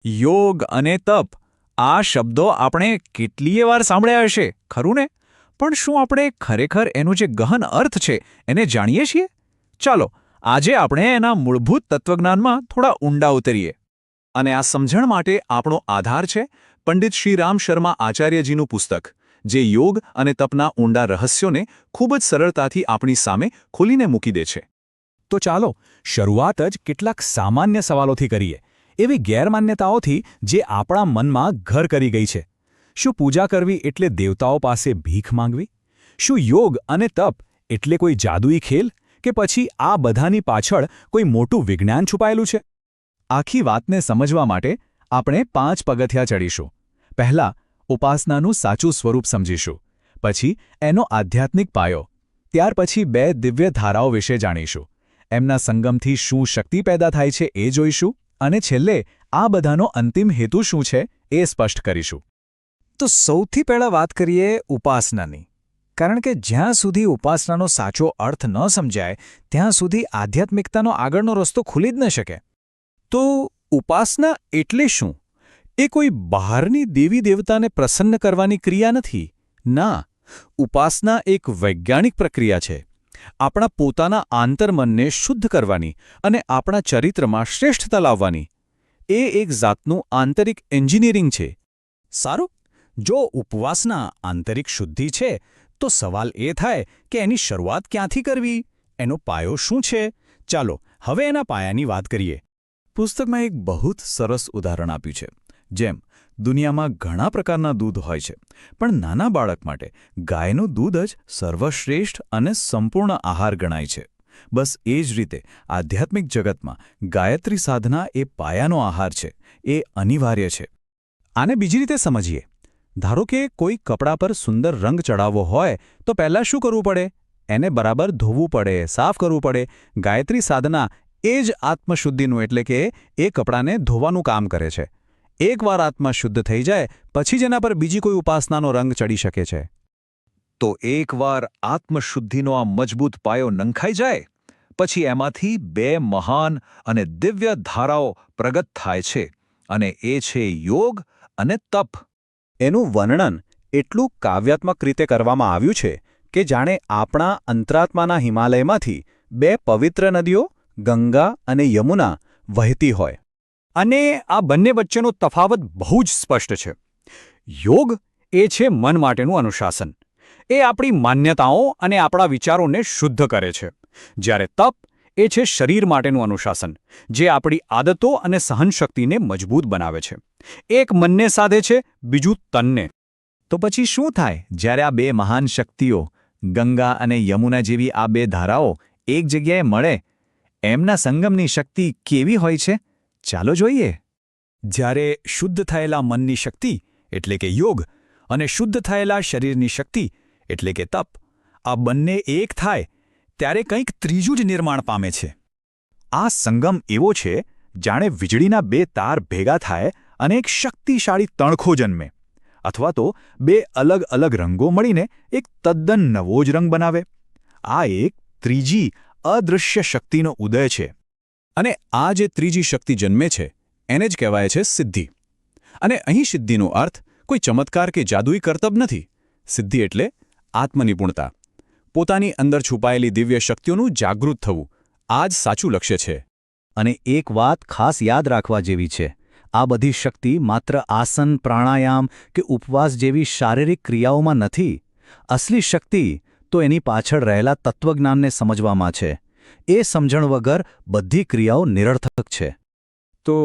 યોગ અને તપ આ શબ્દો આપણે કેટલીય વાર સાંભળ્યા હશે, ખરું ને? પણ શું આપણે ખરેખર એનો જે ગહન અર્થ છે એને જાણીએ છીએ? ચાલો આજે આપણે એના મૂળભૂત તત્વજ્ઞાનમાં થોડા ઊંડા ઉતરીએ. અને આ સમજણ માટે આપણો આધાર છે પંડિત શ્રીરામ શર્મા આચાર્યજીનું પુસ્તક, જે યોગ અને તપના ઊંડા રહસ્યોને ખૂબ જ સરળતાથી આપણી સામે ખોલીને મૂકી દે છે. તો ચાલો શરૂઆત જ કેટલાક સામાન્ય સવાલોથી કરીએ, એવી ગેરમાન્યતાઓથી જે આપણા મનમાં ઘર કરી ગઈ છે. શું પૂજા કરવી એટલે દેવતાઓ પાસે ભીખ માંગવી? શું યોગ અને તપ એટલે કોઈ જાદુઈ ખેલ? કે પછી આ બધાની પાછળ કોઈ મોટું વિજ્ઞાન છુપાયેલું છે? આખી વાતને સમજવા માટે આપણે 5 પગથિયાં ચડીશું. પહેલા ઉપાસનાનું સાચું સ્વરૂપ સમજીશું, પછી એનો આધ્યાત્મિક પાયો, ત્યાર પછી 2 દિવ્ય ધારાઓ વિશે જાણીશું, એમના સંગમથી શું શક્તિ પેદા થાય છે એ જોઈશું, અને છેલ્લે આ બધાનો અંતિમ હેતુ શું છે એ સ્પષ્ટ કરીશું. તો સૌથી પહેલાં વાત કરીએ ઉપાસનાની, કારણ કે જ્યાં સુધી ઉપાસનાનો સાચો અર્થ ન સમજાય ત્યાં સુધી આધ્યાત્મિકતાનો આગળનો રસ્તો ખુલી જ ન શકે. તો ઉપાસના એટલે શું? એ કોઈ બહારની દેવી દેવતાને પ્રસન્ન કરવાની ક્રિયા નથી. ના, ઉપાસના એક વૈજ્ઞાનિક પ્રક્રિયા છે. આપણા પોતાના આંતરમનને શુદ્ધ કરવાની અને આપણા ચરિત્રમાં શ્રેષ્ઠતા લાવવાની. એ એક જાતનું આંતરિક એન્જિનિયરિંગ છે. સારું, જો ઉપવાસના આંતરિક શુદ્ધિ છે તો સવાલ એ થાય કે એની શરૂઆત ક્યાંથી કરવી? એનો પાયો શું છે? ચાલો હવે એના પાયાની વાત કરીએ. પુસ્તકમાં એક બહુ જ સરસ ઉદાહરણ આપ્યું છે. જેમ દુનિયામાં ઘણા પ્રકારના દૂધ હોય છે, પણ નાના બાળક માટે ગાયનું દૂધ જ સર્વશ્રેષ્ઠ અને સંપૂર્ણ આહાર ગણાય છે. બસ એ જ રીતે આધ્યાત્મિક જગતમાં ગાયત્રી સાધના એ પાયાનો આહાર છે, એ અનિવાર્ય છે. આને બીજી રીતે સમજીએ. ધારો કે કોઈ કપડા પર સુંદર રંગ ચડાવવો હોય તો પહેલાં શું કરવું પડે? એને બરાબર ધોવું પડે, સાફ કરવું પડે. ગાયત્રી સાધના એ જ આત્મશુદ્ધિનું એટલે કે એ કપડાને ધોવાનું કામ કરે છે. એકવાર આત્મા શુદ્ધ થઈ જાય પછી જ એના પર બીજી કોઈ ઉપાસનાનો રંગ ચડી શકે છે. તો એકવાર આત્મશુદ્ધિનો આ મજબૂત પાયો નંખાઈ જાય પછી એમાંથી 2 મહાન અને દિવ્ય ધારાઓ પ્રગટ થાય છે, અને એ છે યોગ અને તપ. એનું વર્ણન એટલું કાવ્યાત્મક રીતે કરવામાં આવ્યું છે કે જાણે આપણા અંતરાત્માના હિમાલયમાંથી 2 પવિત્ર નદીઓ ગંગા અને યમુના વહેતી હોય. અને આ બંને વચ્ચેનો તફાવત બહુ જ સ્પષ્ટ છે. યોગ એ છે મન માટેનું અનુશાસન. એ આપણી માન્યતાઓ અને આપણા વિચારોને શુદ્ધ કરે છે. જ્યારે તપ એ છે શરીર માટેનું અનુશાસન, જે આપણી આદતો અને સહનશક્તિને મજબૂત બનાવે છે. એક મનને સાધે છે, બીજું તનને. તો પછી શું થાય જ્યારે આ 2 મહાન શક્તિઓ, ગંગા અને યમુના જેવી આ 2 ધારાઓ એક જગ્યાએ મળે? એમના સંગમની શક્તિ કેવી હોય છે? ચાલો જોઈએ. જ્યારે શુદ્ધ થયેલા મનની શક્તિ એટલે કે યોગ અને શુદ્ધ થયેલા શરીરની શક્તિ એટલે કે તપ, આ બંને એક થાય ત્યારે કંઈક ત્રીજું જ નિર્માણ પામે છે. આ સંગમ એવો છે જાણે વીજળીના 2 તાર ભેગા થાય અને એક શક્તિશાળી તણખો જન્મે, અથવા તો 2 અલગ અલગ રંગો મળીને એક તદ્દન નવો જ રંગ બનાવે. આ એક ત્રીજી અદૃશ્ય શક્તિનો ઉદય છે. અને આ જે ત્રીજી શક્તિ જન્મે છે એને જ કહેવાય છે સિદ્ધિ. અને અહીં સિદ્ધિનો અર્થ કોઈ ચમત્કાર કે જાદુઈ કરતબ નથી. સિદ્ધિ એટલે આત્મનિપુણતા, પોતાની અંદર છુપાયેલી દિવ્ય શક્તિઓનું જાગૃત થવું. આ જ સાચું લક્ષ્ય છે. અને એક વાત ખાસ યાદ રાખવા જેવી છે. આ બધી શક્તિ માત્ર આસન, પ્રાણાયામ કે ઉપવાસ જેવી શારીરિક ક્રિયાઓમાં નથી. અસલી શક્તિ તો એની પાછળ રહેલા તત્વજ્ઞાનને સમજવામાં છે. એ સમજણ વગર બધી ક્રિયાઓ નિરર્થક છે. તો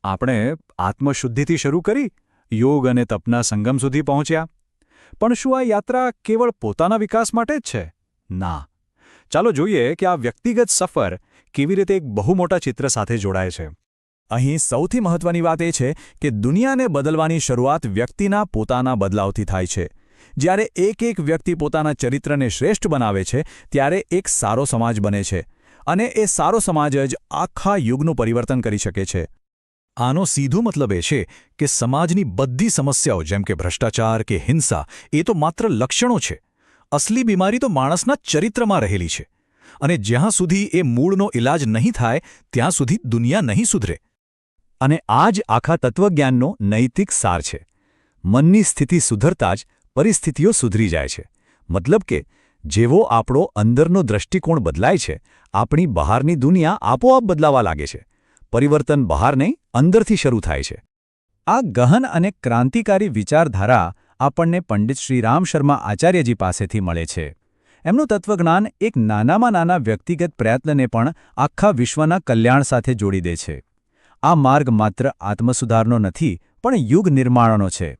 આપણે આત્મશુદ્ધિથી શરૂ કરી યોગ અને તપના સંગમ સુધી પહોંચ્યા. પણ શું આ યાત્રા કેવળ પોતાના વિકાસ માટે જ છે? ના. ચાલો જોઈએ કે આ વ્યક્તિગત સફર કેવી રીતે એક બહુ મોટા ચિત્ર સાથે જોડાય છે. અહીં સૌથી મહત્વની વાત એ છે કે દુનિયાને બદલવાની શરૂઆત વ્યક્તિના પોતાના બદલાવથી થાય છે. જ્યારે એક વ્યક્તિ પોતાના ચરિત્રને શ્રેષ્ઠ બનાવે છે ત્યારે એક સારો સમાજ બને છે, અને એ સારો સમાજ જ આખા યુગનું પરિવર્તન કરી શકે છે. આનો સીધો મતલબ એ છે કે સમાજની બધી સમસ્યાઓ જેમ કે ભ્રષ્ટાચાર કે હિંસા એ તો માત્ર લક્ષણો છે. અસલી બીમારી તો માણસના ચરિત્રમાં રહેલી છે. અને જ્યાં સુધી એ મૂળનો ઇલાજ નહીં થાય ત્યાં સુધી દુનિયા નહીં સુધરે. અને આ જ આખા તત્વજ્ઞાનનો નૈતિક સાર છે. મનની સ્થિતિ સુધરતા જ પરિસ્થિતિઓ સુધરી જાય છે. મતલબ કે જેવો આપણો અંદરનો દૃષ્ટિકોણ બદલાય છે, આપણી બહારની દુનિયા આપોઆપ બદલાવા લાગે છે. પરિવર્તન બહાર નહીં, અંદરથી શરૂ થાય છે. આ ગહન અને ક્રાંતિકારી વિચારધારા આપણને પંડિત શ્રીરામ શર્મા આચાર્યજી પાસેથી મળે છે. એમનું તત્વજ્ઞાન એક નાનામાં નાના વ્યક્તિગત પ્રયત્નને પણ આખા વિશ્વના કલ્યાણ સાથે જોડી દે છે. આ માર્ગ માત્ર આત્મસુધારનો નથી, પણ યુગ નિર્માણનો છે.